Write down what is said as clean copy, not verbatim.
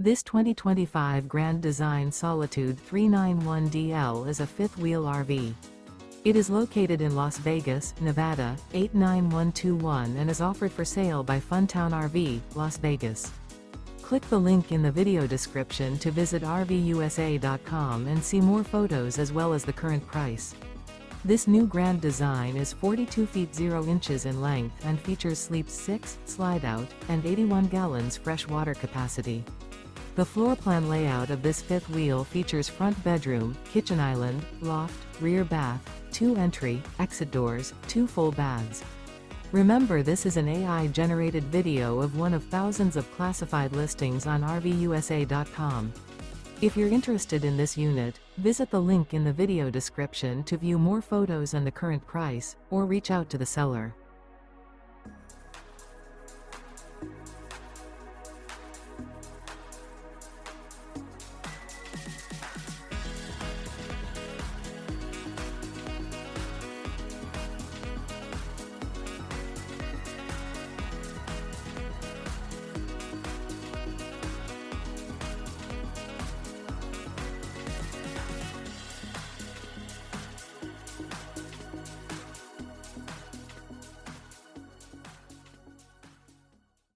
This 2025 Grand Design Solitude 391DL is a fifth-wheel RV. It is located in Las Vegas, Nevada, 89121 and is offered for sale by Funtown RV, Las Vegas. Click the link in the video description to visit RVUSA.com and see more photos as well as the current price. This new Grand Design is 42 feet 0 inches in length and features sleeps 6, slide-out, and 81 gallons fresh water capacity. The floor plan layout of this fifth wheel features front bedroom, kitchen island, loft, rear bath, 2 entry, exit doors, 2 full baths. Remember, this is an AI-generated video of one of thousands of classified listings on RVUSA.com. If you're interested in this unit, visit the link in the video description to view more photos and the current price, or reach out to the seller.